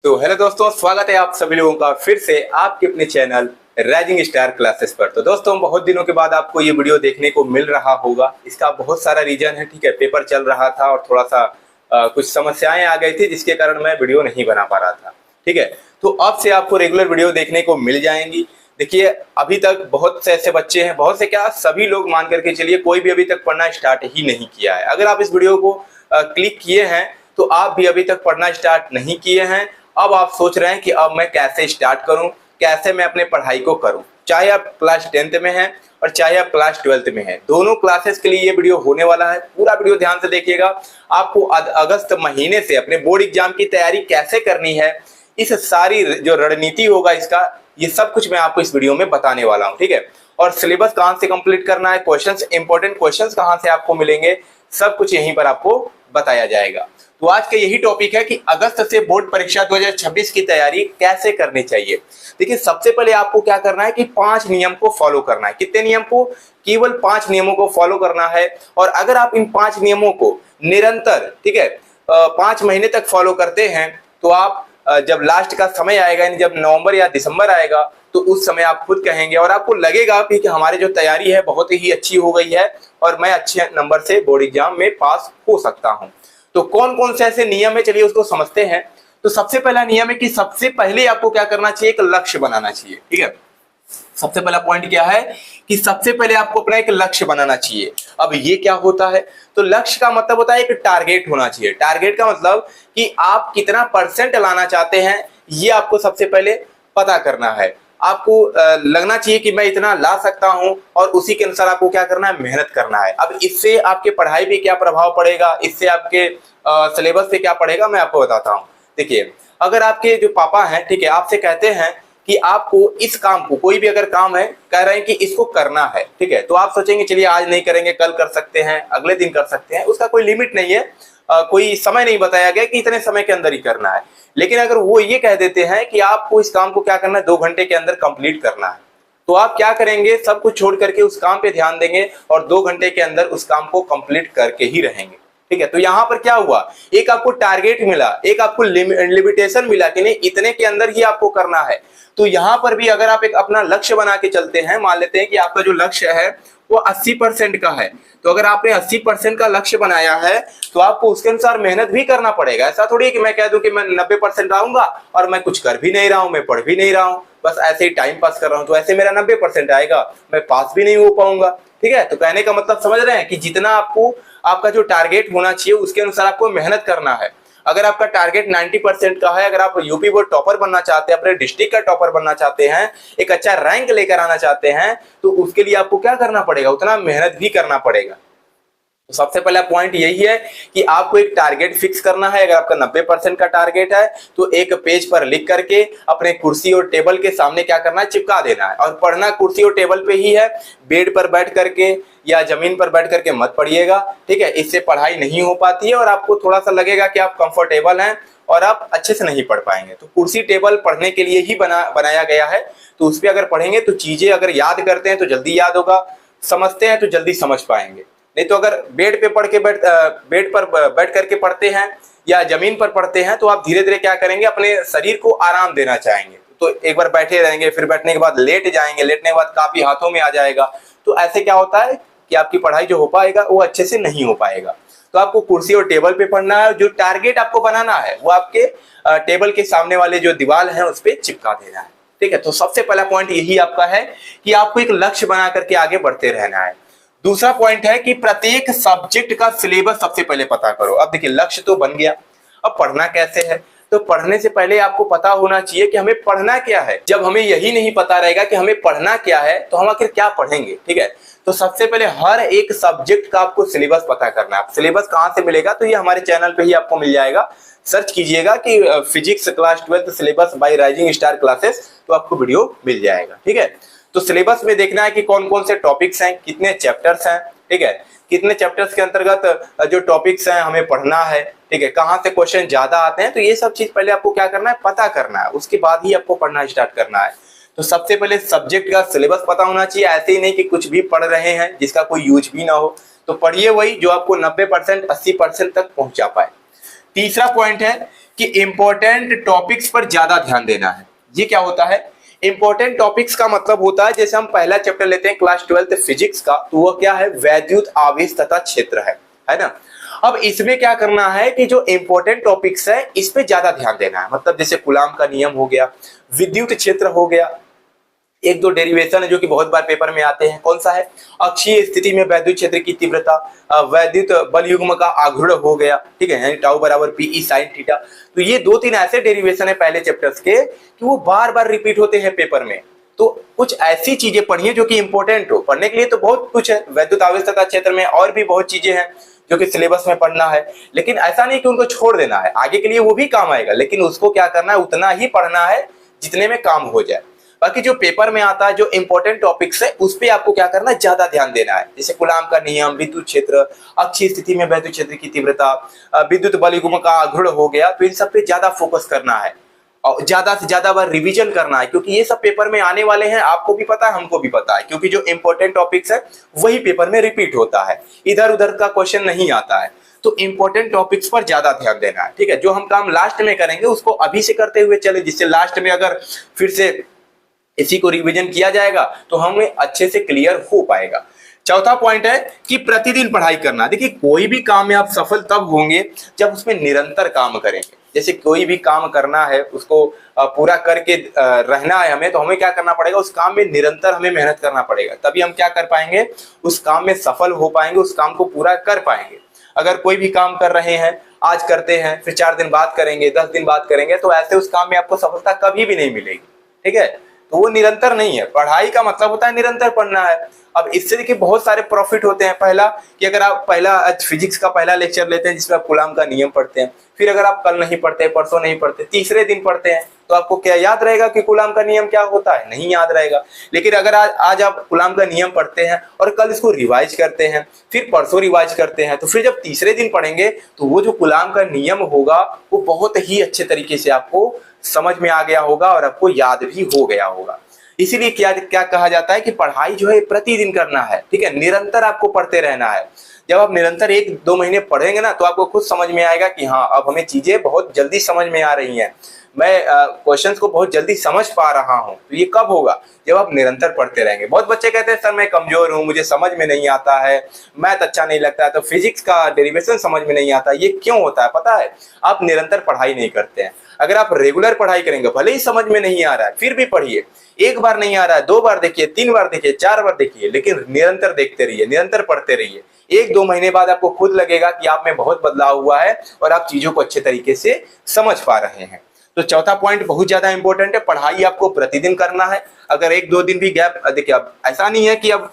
तो हेलो दोस्तों, स्वागत है आप सभी लोगों का फिर से आपके अपने चैनल राइजिंग स्टार क्लासेस पर। तो दोस्तों, बहुत दिनों के बाद आपको ये वीडियो देखने को मिल रहा होगा। इसका बहुत सारा रीजन है, ठीक है। पेपर चल रहा था और थोड़ा सा कुछ समस्याएं आ गई थी, जिसके कारण मैं वीडियो नहीं बना पा रहा था, ठीक है। तो अब से आपको रेगुलर वीडियो देखने को मिल जाएंगी। देखिए, अभी तक बहुत से ऐसे बच्चे हैं, बहुत से क्या सभी लोग मान करके चलिए, कोई भी अभी तक पढ़ना स्टार्ट ही नहीं किया है। अगर आप इस वीडियो को क्लिक किए हैं तो आप भी अभी तक पढ़ना स्टार्ट नहीं किए हैं। अब आप सोच रहे हैं कि अब मैं कैसे स्टार्ट करूं, कैसे मैं अपने पढ़ाई को करूं। चाहे आप क्लास 10th में हैं और चाहे आप क्लास 12th में हैं, दोनों क्लासेस के लिए ये वीडियो होने वाला है। पूरा वीडियो ध्यान से देखिएगा। आपको अगस्त महीने से अपने बोर्ड एग्जाम की तैयारी कैसे करनी है, इस सारी जो रणनीति होगा इसका, ये सब कुछ मैं आपको इस वीडियो में बताने वाला हूं, ठीक है। और सिलेबस कहां से कंप्लीट करना है, क्वेश्चंस, इंपॉर्टेंट क्वेश्चंस कहां से आपको मिलेंगे, सब कुछ यहीं पर आपको बताया जाएगा। तो आज का यही टॉपिक है कि अगस्त से बोर्ड परीक्षा 2026 की तैयारी कैसे करनी चाहिए। देखिए, सबसे पहले आपको क्या करना है कि 5 नियम को फॉलो करना है। कितने नियम को? केवल 5 नियमों को फॉलो करना है। और अगर आप इन 5 नियमों को निरंतर, ठीक है, 5 महीने तक फॉलो करते हैं, तो आप जब लास्ट का समय आएगा, यानी जब नवंबर या दिसंबर आएगा, तो उस समय आप खुद कहेंगे और आपको लगेगा कि हमारी जो तैयारी है बहुत ही अच्छी हो गई है और मैं अच्छे नंबर से बोर्ड एग्जाम में पास हो सकता हूं। तो कौन कौन से ऐसे नियम है, चलिए उसको समझते हैं। तो सबसे पहला नियम है कि सबसे पहले आपको क्या करना चाहिए, एक लक्ष्य बनाना चाहिए, ठीक है। सबसे पहला पॉइंट क्या है कि सबसे पहले आपको अपना एक लक्ष्य बनाना चाहिए। अब ये क्या होता है? तो लक्ष्य का मतलब होता है एक टारगेट होना चाहिए। टारगेट का मतलब कि आप कितना परसेंट लाना चाहते हैं, ये आपको सबसे पहले पता करना है। आपको लगना चाहिए कि मैं इतना ला सकता हूं और उसी के अनुसार आपको क्या करना है, मेहनत करना है। अब इससे आपके पढ़ाई पे क्या प्रभाव पड़ेगा, इससे आपके सिलेबस पे क्या पड़ेगा, मैं आपको बताता हूं। देखिए, अगर आपके जो पापा हैं, ठीक है, आपसे कहते हैं कि आपको इस काम को, कोई भी अगर काम है, कह रहे हैं कि इसको करना है, ठीक है, तो आप सोचेंगे चलिए आज नहीं करेंगे, कल कर सकते हैं, अगले दिन कर सकते हैं। उसका कोई लिमिट नहीं है, कोई समय नहीं बताया गया कि इतने समय के अंदर ही करना है। लेकिन अगर वो ये कह देते हैं कि आपको इस काम को क्या करना है, 2 घंटे के अंदर कंप्लीट करना है, तो आप क्या करेंगे, सब कुछ छोड़ करके उस काम पे ध्यान देंगे और 2 घंटे के अंदर उस काम को कंप्लीट करके ही रहेंगे, ठीक है। तो यहां पर क्या हुआ, एक आपको टारगेट मिला, एक आपको लिमिटेशन मिला कि नहीं, इतने के अंदर ही आपको करना है। तो यहां पर भी अगर आप एक अपना लक्ष्य बना के चलते हैं, मान लेते हैं कि आपका जो लक्ष्य है वो 80% का है, तो अगर आपने 80% का लक्ष्य बनाया है तो आपको उसके अनुसार मेहनत भी करना पड़ेगा। ऐसा थोड़ी है कि मैं कह दूं कि मैं 90% आऊंगा और मैं कुछ कर भी नहीं रहा हूं, मैं पढ़ भी नहीं रहा हूं, बस ऐसे ही टाइम पास कर रहा हूं, तो ऐसे मेरा 90% आएगा, मैं पास भी नहीं हो पाऊंगा, ठीक है। तो कहने का मतलब समझ रहे हैं कि जितना आपको, आपका जो टारगेट होना चाहिए उसके अनुसार आपको मेहनत करना है। अगर आपका टारगेट 90% का है, अगर आप यूपी बोर्ड टॉपर बनना चाहते हैं, अपने डिस्ट्रिक्ट का टॉपर बनना चाहते हैं, एक अच्छा रैंक लेकर आना चाहते हैं, तो उसके लिए आपको क्या करना पड़ेगा, उतना मेहनत भी करना पड़ेगा। तो सबसे पहला पॉइंट यही है कि आपको एक टारगेट फिक्स करना है। अगर आपका 90% का टारगेट है तो एक पेज पर लिख करके अपने कुर्सी और टेबल के सामने क्या करना है, चिपका देना है। और पढ़ना कुर्सी और टेबल पे ही है, बेड पर बैठ करके या जमीन पर बैठ करके मत पढ़िएगा, ठीक है। इससे पढ़ाई नहीं हो पाती है और आपको थोड़ा सा लगेगा कि आप कंफर्टेबल हैं और आप अच्छे से नहीं पढ़ पाएंगे। तो कुर्सी टेबल पढ़ने के लिए ही बनाया गया है, तो उस पर अगर पढ़ेंगे तो चीजें अगर याद करते हैं तो जल्दी याद होगा, समझते हैं तो जल्दी समझ पाएंगे। नहीं तो अगर बेड पर बैठ करके पढ़ते हैं या जमीन पर पढ़ते हैं तो आप धीरे धीरे क्या करेंगे, अपने शरीर को आराम देना चाहेंगे। तो एक बार बैठे रहेंगे, फिर बैठने के बाद लेट जाएंगे, लेटने के बाद काफी हाथों में आ जाएगा, तो ऐसे क्या होता है कि आपकी पढ़ाई जो हो पाएगा वो अच्छे से नहीं हो पाएगा। तो आपको कुर्सी और टेबल पे पढ़ना है। जो टारगेट आपको बनाना है वो आपके टेबल के सामने वाले जो दीवार है उस पर चिपका देना है, ठीक है। तो सबसे पहला पॉइंट यही आपका है कि आपको एक लक्ष्य बना करके आगे बढ़ते रहना है। दूसरा पॉइंट है कि प्रत्येक सब्जेक्ट का सिलेबस सबसे पहले पता करो। अब देखिए, लक्ष्य तो बन गया, अब पढ़ना कैसे है, तो पढ़ने से पहले आपको पता होना चाहिए कि हमें पढ़ना क्या है। जब हमें यही नहीं पता रहेगा कि हमें पढ़ना क्या है तो हम आखिर क्या पढ़ेंगे, ठीक है। तो सबसे पहले हर एक सब्जेक्ट का आपको सिलेबस पता करना है। सिलेबस कहां से मिलेगा, तो ये हमारे चैनल पे ही आपको मिल जाएगा। सर्च कीजिएगा कि physics class 12 syllabus bye rising star classes, तो आपको वीडियो मिल जाएगा, ठीक है। तो सिलेबस में देखना है कि कौन कौन से टॉपिक्स हैं, कितने चैप्टर्स हैं, ठीक है, कितने चैप्टर्स के अंतर्गत जो टॉपिक्स हैं हमें पढ़ना है, ठीक है, कहां से क्वेश्चन ज्यादा आते हैं। तो ये सब चीज पहले आपको क्या करना है, पता करना है, उसके बाद ही आपको पढ़ना स्टार्ट करना है। तो सबसे पहले सब्जेक्ट का सिलेबस पता होना चाहिए। ऐसे ही नहीं कि कुछ भी पढ़ रहे हैं जिसका कोई यूज भी ना हो, तो पढ़िए वही जो आपको 90% 80% तक पहुंचा पाए। तीसरा पॉइंट है कि इंपॉर्टेंट टॉपिक्स पर ज्यादा ध्यान देना है। ये क्या होता है? इंपॉर्टेंट टॉपिक्स का मतलब होता है, जैसे हम पहला चैप्टर लेते हैं क्लास 12 फिजिक्स का, तो वो क्या है? वैद्युत आवेश तथा क्षेत्र है ना। अब इसमें क्या करना है कि जो इंपॉर्टेंट टॉपिक्स है इस पे ज्यादा ध्यान देना है। मतलब जैसे कूलाम का नियम हो गया, विद्युत क्षेत्र हो गया, एक दो डेरिवेशन है जो कि बहुत बार पेपर में आते हैं। कौन सा है? अक्षीय स्थिति में वैद्युत क्षेत्र की तीव्रता, वैद्युत बल युग्म का आघूर्ण हो गया, ठीक है, यानी टाउ बराबर पीई साइन थीटा। तो ये दो तीन ऐसे डेरिवेशन है पहले चैप्टर्स के कि वो बार बार रिपीट होते हैं पेपर में। तो कुछ ऐसी चीजें पढ़िए जो कि इंपॉर्टेंट हो। पढ़ने के लिए तो बहुत कुछ है, वैद्युत आवेश तथा क्षेत्र में और भी बहुत चीजें हैं जो कि सिलेबस में पढ़ना है, लेकिन ऐसा नहीं कि उनको छोड़ देना है, आगे के लिए वो भी काम आएगा, लेकिन उसको क्या करना है? उतना ही पढ़ना है जितने में काम हो जाए। बाकी जो पेपर में आता है, जो इंपॉर्टेंट टॉपिक्स है, उस पे आपको क्या करना है? ज्यादा ध्यान देना है। जैसे कूलाम का नियम, विद्युत क्षेत्र, अक्षीय स्थिति में वैद्युत क्षेत्र की तीव्रता, विद्युत बल युग्म का आघूर्ण हो गया, तो इन सब पे ज्यादा फोकस करना है और ज्यादा से ज्यादा बार रिवीजन करना है, क्योंकि ये सब पेपर में आने वाले हैं। आपको भी पता है, हमको भी पता है, क्योंकि जो इंपॉर्टेंट टॉपिक्स है वही पेपर में रिपीट होता है, इधर उधर का क्वेश्चन नहीं आता है। तो इंपॉर्टेंट टॉपिक्स पर ज्यादा ध्यान देना है, ठीक है। जो हम काम लास्ट में करेंगे उसको अभी से करते हुए चले, जिससे लास्ट में अगर फिर से इसी को रिवीजन किया जाएगा तो हमें अच्छे से क्लियर हो पाएगा। चौथा पॉइंट है कि प्रतिदिन पढ़ाई करना। देखिए, कोई भी काम में आप सफल तब होंगे जब उसमें निरंतर काम करेंगे। जैसे कोई भी काम करना है, उसको पूरा करके रहना है हमें, तो हमें क्या करना पड़ेगा? उस काम में निरंतर हमें मेहनत करना पड़ेगा, तभी हम क्या कर पाएंगे? उस काम में सफल हो पाएंगे, उस काम को पूरा कर पाएंगे। अगर कोई भी काम कर रहे हैं, आज करते हैं, फिर 4 दिन बाद करेंगे, 10 दिन बाद करेंगे, तो ऐसे उस काम में आपको सफलता कभी भी नहीं मिलेगी, ठीक है। तो वो निरंतर नहीं है। पढ़ाई का मतलब होता है निरंतर पढ़ना है। अब इससे देखिए बहुत सारे प्रॉफिट होते हैं। पहला कि अगर आप पहला फिजिक्स का पहला लेक्चर लेते हैं जिसमें आप कूलाम का नियम पढ़ते हैं, फिर अगर आप कल नहीं पढ़ते, परसों नहीं पढ़ते, तीसरे दिन पढ़ते हैं, तो आपको क्या याद रहेगा कि कूलाम का नियम क्या होता है? नहीं याद रहेगा। लेकिन अगर आज आप कूलाम का नियम पढ़ते हैं और कल इसको रिवाइज करते हैं, फिर परसों रिवाइज करते हैं, तो फिर जब तीसरे दिन पढ़ेंगे तो वो जो कूलाम का नियम होगा वो बहुत ही अच्छे तरीके से आपको समझ में आ गया होगा और आपको याद भी हो गया होगा। इसीलिए क्या क्या कहा जाता है कि पढ़ाई जो है प्रतिदिन करना है, ठीक है, निरंतर आपको पढ़ते रहना है। जब आप निरंतर 1-2 महीने पढ़ेंगे ना, तो आपको खुद समझ में आएगा कि हाँ, अब हमें चीजें बहुत जल्दी समझ में आ रही हैं, मैं क्वेश्चंस को बहुत जल्दी समझ पा रहा हूँ। तो ये कब होगा? जब आप निरंतर पढ़ते रहेंगे। बहुत बच्चे कहते हैं सर मैं कमजोर हूँ, मुझे समझ में नहीं आता है, मैथ अच्छा नहीं लगता है, तो फिजिक्स का डेरिवेशन समझ में नहीं आता। ये क्यों होता है पता है? आप निरंतर पढ़ाई नहीं करते हैं। अगर आप रेगुलर पढ़ाई करेंगे, भले ही समझ में नहीं आ रहा है, फिर भी पढ़िए। एक बार नहीं आ रहा है, 2 बार देखिए, 3 बार देखिए, 4 बार देखिए, लेकिन निरंतर देखते रहिए, निरंतर पढ़ते रहिए। 1-2 महीने बाद आपको खुद लगेगा कि आप में बहुत बदलाव हुआ है और आप चीजों को अच्छे तरीके से समझ पा रहे हैं। तो चौथा पॉइंट बहुत ज्यादा इंपॉर्टेंट है, पढ़ाई आपको प्रतिदिन करना है। अगर 1-2 दिन भी गैप, देखिए अब ऐसा नहीं है कि अब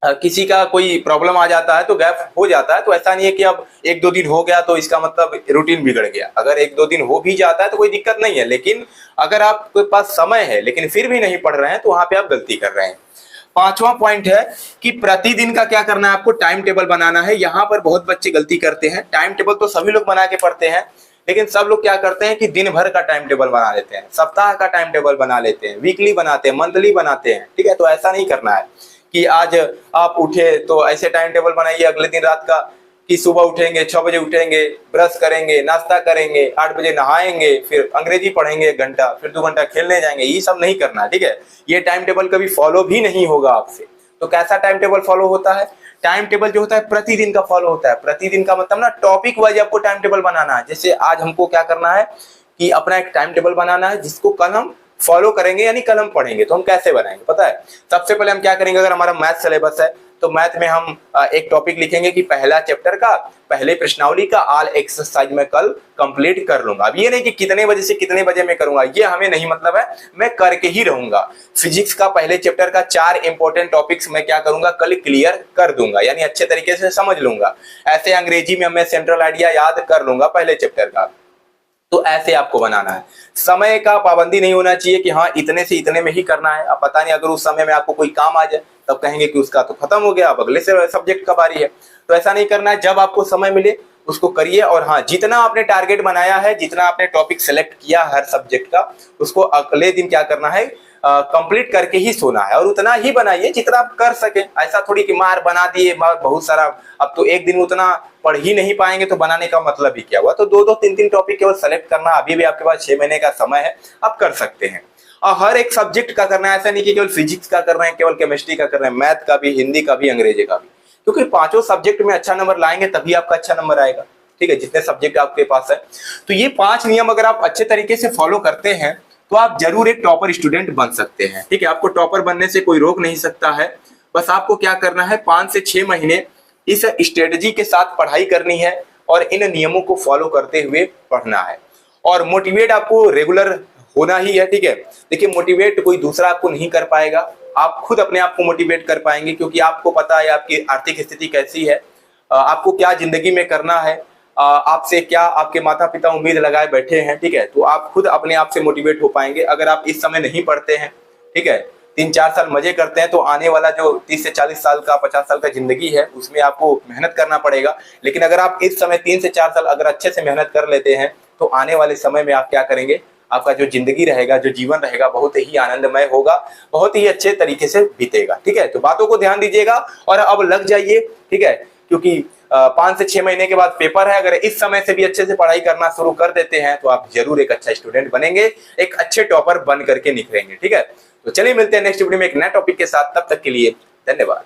किसी का कोई प्रॉब्लम आ जाता है तो गैप हो जाता है, तो ऐसा नहीं है कि अब 1-2 दिन हो गया तो इसका मतलब रूटीन बिगड़ गया। अगर 1-2 दिन हो भी जाता है तो कोई दिक्कत नहीं है, लेकिन अगर आपके पास समय है लेकिन फिर भी नहीं पढ़ रहे हैं तो वहां पे आप गलती कर रहे हैं। 5वां पॉइंट है कि प्रतिदिन का क्या करना है? आपको टाइम टेबल बनाना है। यहाँ पर बहुत बच्चे गलती करते हैं। टाइम टेबल तो सभी लोग बना के पढ़ते हैं, लेकिन सब लोग क्या करते हैं कि दिन भर का टाइम टेबल बना लेते हैं, सप्ताह का टाइम टेबल बना लेते हैं, वीकली बनाते हैं, मंथली बनाते हैं, ठीक है। तो ऐसा नहीं करना है कि आज आप उठे तो ऐसे टाइम टेबल बनाइए अगले दिन रात का कि सुबह उठेंगे 6 बजे उठेंगे, ब्रश करेंगे, नाश्ता करेंगे, 8 बजे नहाएंगे, फिर अंग्रेजी पढ़ेंगे 1 घंटा, फिर 2 घंटा खेलने जाएंगे। ये सब नहीं करना, ठीक है। ये टाइम टेबल कभी फॉलो भी नहीं होगा आपसे। तो कैसा टाइम टेबल फॉलो होता है? टाइम टेबल जो होता है प्रतिदिन का फॉलो होता है। प्रतिदिन का मतलब ना टॉपिक वाइज आपको टाइम टेबल बनाना है। जैसे आज हमको क्या करना है कि अपना एक टाइम टेबल बनाना है जिसको कल हम फॉलो करेंगे, यानी कल हम पढ़ेंगे। तो हम कैसे बनाएंगे पता है? सबसे पहले हम क्या करेंगे, अगर हमारा मैथ सिलेबस है तो मैथ में हम एक टॉपिक लिखेंगे कि पहला चैप्टर का पहले प्रश्नावली का ऑल एक्सरसाइज मैं कल कंप्लीट कर लूंगा। अब ये नहीं कि कितने बजे से कितने बजे मैं करूंगा, ये हमें नहीं मतलब है, मैं करके ही रहूंगा। फिजिक्स का पहले चैप्टर का 4 इंपॉर्टेंट टॉपिक्स मैं क्या करूंगा, कल क्लियर कर दूंगा, यानी अच्छे तरीके से समझ लूंगा। ऐसे अंग्रेजी में मैं सेंट्रल आइडिया याद कर लूंगा पहले चैप्टर का। तो ऐसे आपको बनाना है। समय का पाबंदी नहीं होना चाहिए कि हाँ इतने से इतने में ही करना है। अब पता नहीं अगर उस समय में आपको कोई काम आ जाए तब कहेंगे कि उसका तो खत्म हो गया, अब अगले से सब्जेक्ट का बारी है। तो ऐसा नहीं करना है, जब आपको समय मिले उसको करिए। और हाँ, जितना आपने टारगेट बनाया है, जितना आपने टॉपिक सेलेक्ट किया हर सब्जेक्ट का, उसको अगले दिन क्या करना है, कंप्लीट करके ही सोना है। और उतना ही बनाइए जितना आप कर सके। ऐसा थोड़ी कि मार बना दिए बहुत सारा, अब तो एक दिन में उतना पढ़ ही नहीं पाएंगे तो बनाने का मतलब ही क्या हुआ। तो 2-2 3-3 टॉपिक केवल सेलेक्ट करना, अभी भी आपके पास 6 महीने का समय है, आप कर सकते हैं। और हर एक सब्जेक्ट का करना है, ऐसा नहीं कि केवल फिजिक्स का कर रहे हैं, केवल केमिस्ट्री का कर रहे हैं, मैथ का भी, हिंदी का भी, अंग्रेजी का भी, क्योंकि पांचों सब्जेक्ट में अच्छा नंबर लाएंगे तभी आपका अच्छा नंबर आएगा। ठीक है, जितने सब्जेक्ट आपके पास है। तो ये 5 नियम अगर आप अच्छे तरीके से फॉलो करते हैं तो आप जरूर एक टॉपर स्टूडेंट बन सकते हैं। ठीक है, आपको टॉपर बनने से कोई रोक नहीं सकता है। बस आपको क्या करना है, 5 से 6 महीने इस स्ट्रेटजी के साथ पढ़ाई करनी है और इन नियमों को फॉलो करते हुए पढ़ना है। और मोटिवेट आपको रेगुलर होना ही है। ठीक है, देखिए मोटिवेट कोई दूसरा आपको नहीं कर पाएगा, आप खुद अपने आप को मोटिवेट कर पाएंगे, क्योंकि आपको पता है आपकी आर्थिक स्थिति कैसी है, आपको क्या जिंदगी में करना है, आपसे क्या आपके माता पिता उम्मीद लगाए बैठे हैं। ठीक है, तो आप खुद अपने आप से मोटिवेट हो पाएंगे। अगर आप इस समय नहीं पढ़ते हैं, ठीक है, 3-4 साल मजे करते हैं, तो आने वाला जो 30 से 40 साल का 50 साल का जिंदगी है उसमें आपको मेहनत करना पड़ेगा। लेकिन अगर आप इस समय 3 से 4 साल अगर अच्छे से मेहनत कर लेते हैं तो आने वाले समय में आप क्या करेंगे, आपका जो जिंदगी रहेगा, जो जीवन रहेगा, बहुत ही आनंदमय होगा, बहुत ही अच्छे तरीके से बीतेगा। ठीक है, तो बातों को ध्यान दीजिएगा और अब लग जाइए। ठीक है, क्योंकि 5 से 6 महीने के बाद पेपर है। अगर इस समय से भी अच्छे से पढ़ाई करना शुरू कर देते हैं तो आप जरूर एक अच्छा स्टूडेंट बनेंगे, एक अच्छे टॉपर बन करके निखरेंगे। ठीक है, तो चलिए मिलते हैं नेक्स्ट वीडियो में एक नए टॉपिक के साथ। तब तक के लिए धन्यवाद।